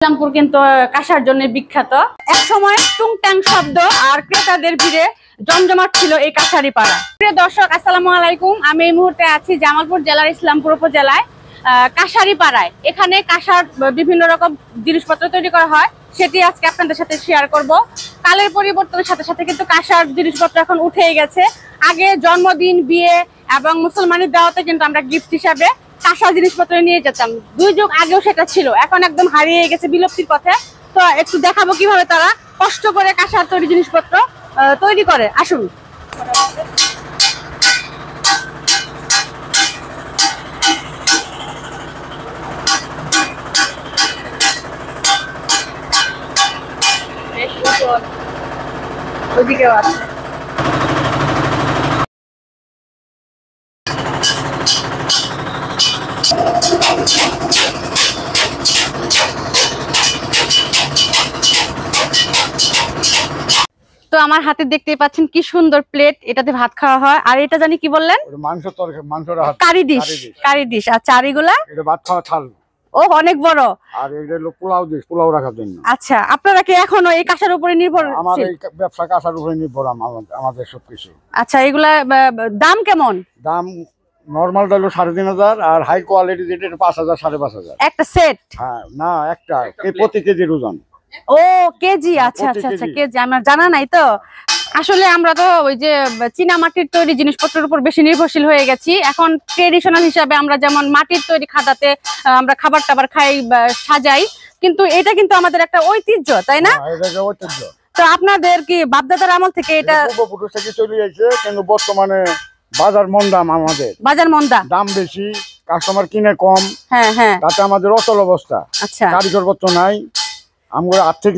ইসলামপুর কিন্তু কাঁসার জন্য বিখ্যাত। এক সময় টুংটাং শব্দ আর ক্রেতাদের ভিড়ে জমজমাট ছিল এই কাঁসারি পাড়া। প্রিয় দর্শক, আসসালামু আলাইকুম। আমি এই মুহূর্তে আছি জামালপুর জেলার ইসলামপুর উপজেলায় কাঁসারি পাড়ায়। এখানে কাঁসার বিভিন্ন রকম জিনিসপত্র তৈরি করা হয়, সেটি আজকে আপনাদের সাথে শেয়ার করব। কালের পরিবর্তনের সাথে সাথে কিন্তু কাঁসার জিনিসপত্র এখন উঠেই গেছে। আগে জন্মদিন, বিয়ে এবং মুসলমানের দাওয়াতে কিন্তু আমরা গিফট হিসাবে কাঁসার জিনিসপত্র নিয়ে যেতাম। দুই যুগ আগেও সেটা ছিল, এখন একদম হারিয়ে গেছে, বিলুপ্তির পথে। তো একটু দেখাবো কিভাবে তারা কষ্ট করে কাঁসার তৈরি জিনিসপত্র তৈরি করে। আসুন। ওইদিকেও আছে। তো আমার হাতে দেখতে পাচ্ছেন কি সুন্দর প্লেট, এটাতে ভাত খাওয়া হয়। আর এটা জানি কি বললেন? মাংস তরকারি, কারি ডিশ। আর চারিগুলা এটা ভাত খাওয়া থাল। ও অনেক বড়। আর এটা হলো পোলাও ডিশ, পোলাও রাখার জন্য। আচ্ছা, আপনারা কি এখনো এই কাঁসার উপরে নির্ভর? আমাদের এই ব্যবসা কাঁসার উপরে নির্ভর, আমাদের সবকিছু। আচ্ছা, এগুলা দাম কেমন? দাম নরমালটা হলো 3500, আর হাই কোয়ালিটি যেটা 5000 5500। একটা সেট? হ্যাঁ, না একটা প্রতি কেজির ওজন। ও কেজি। আচ্ছা আচ্ছা আচ্ছা, কেজি আমার জানা নাই তো। আসলে আমরা তো ওই যে চীনা মাটির তৈরি জিনিসপত্রের উপর বেশি নির্ভরশীল হয়ে গেছি। এখন ট্রেডিশনাল হিসাবে আমরা যেমন মাটির তৈরি খাদাতে আমরা খাবার টাবার খাই, সাজাই, কিন্তু এটা কিন্তু আমাদের একটা ঐতিহ্য, তাই না? এটা ঐতিহ্য। তো আপনাদের কি বাপদাদার আমল থেকে এটা পূর্বপুরুষ থেকে চলে যাচ্ছে, কিন্তু বর্তমানে বাজার মন্দাম, আমাদের বাজার মন্দা, দাম বেশি, কাস্টমার কিনে কম। হ্যাঁ হ্যাঁ, তাতে আমাদের অচল অবস্থা। আচ্ছা, কারিগরপত্র নাই, আমাদের আর্থিক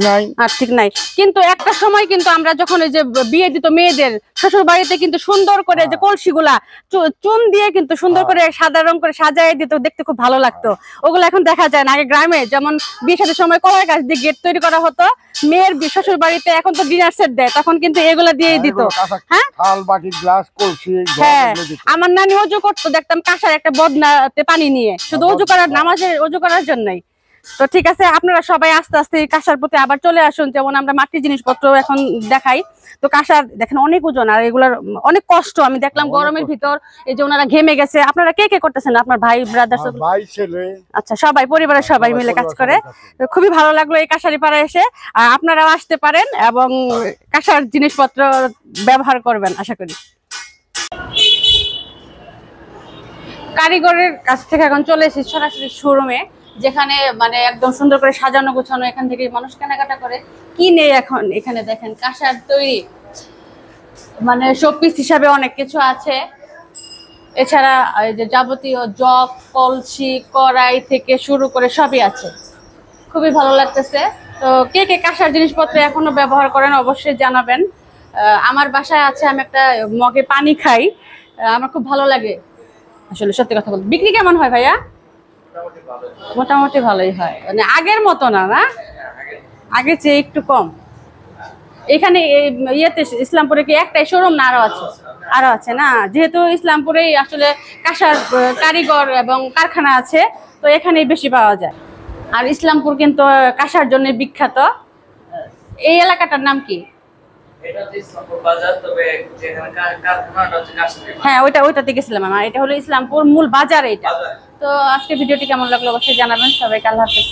নাই। কিন্তু একটা সময় কিন্তু আমরা যখন এই যে বিয়ে দিত মেয়েদের শ্বশুর বাড়িতে, কিন্তু সুন্দর করে যে কলসিগুলা চুন দিয়ে কিন্তু সুন্দর করে সাদা রং করে সাজায় দিত, দেখতে খুব ভালো লাগতো। ওগুলো এখন দেখা যায় না। আগে গ্রামে যেমন বিয়ে শাদীর সময় কলার গাছ দিয়ে গেট তৈরি করা হতো মেয়ের শ্বশুর বাড়িতে, এখন তো ডিনার সেট দেয়, তখন কিন্তু এগুলা দিয়েই দিত। হ্যাঁ, থাল, বাটি, গ্লাস, কলসি। হ্যাঁ, আমার নানি অজু করতো, দেখতাম কাঁসার একটা বদনাতে পানি নিয়ে, শুধু অজু করার, নামাজের অজু করার জন্যই। তো ঠিক আছে, আপনারা সবাই আস্তে আস্তে কাঁসার প্রতি আবার চলে আসুন। যেমন আমরা মাটির জিনিসপত্র এখন দেখাই, তো কাঁসার দেখেন অনেক ওজন, আর এগুলার অনেক কষ্ট। আমি দেখলাম গরমের ভিতর এই যে ওনারা ঘেমে গেছে। আপনারা কে কে করতেছেন? আপনার ভাই, ব্রাদার? ভাই, ছেলে। আচ্ছা, সবাই, পরিবারের সবাই মিলে কাজ করে। তো খুবই ভালো লাগলো এই কাঁসারি পাড়ায় এসে। আর আপনারাও আসতে পারেন এবং কাঁসার জিনিসপত্র ব্যবহার করবেন আশা করি। কারিগরের কাছ থেকে এখন চলে এসেছি সরাসরি শোরুমে, যেখানে মানে একদম সুন্দর করে সাজানো গোছানো। এখান থেকে মানুষ কেনাকাটা করে কিনে। এখন এখানে দেখেন কাঁসার তৈরি মানে শোপিস হিসাবে অনেক কিছু আছে। এছাড়া এই যে যাবতীয় জগ, কলসি, কড়াই থেকে শুরু করে সবই আছে। খুবই ভালো লাগতেছে। তো কে কে কাঁসার জিনিসপত্র এখনো ব্যবহার করেন অবশ্যই জানাবেন। আমার বাসায় আছে, আমি একটা মগে পানি খাই, আমার খুব ভালো লাগে। আসলে সত্যি কথা বলতে, বিক্রি কেমন হয় ভাইয়া? মোটামুটি ভালোই হয়, মানে আগের মতো না, না আগের চেয়ে একটু কম। এখানে ইয়েতে ইসলামপুরে কি একটাই শোরুম না আরো আছে না? যেহেতু ইসলামপুরে আসলে কাঁসার কারিগর এবং কারখানা আছে, তো এখানেই বেশি পাওয়া যায়। আর ইসলামপুর কিন্তু কাঁসার জন্য বিখ্যাত। এই এলাকাটার নাম কি? হ্যাঁ, ওইটাতে গেছিলাম আমার। এটা হলো ইসলামপুর মূল বাজার এটা। তো আজকে ভিডিওটি কেমন লাগলো অবশ্যই জানাবেন। সবাইকে আল্লাহ হাফেজ।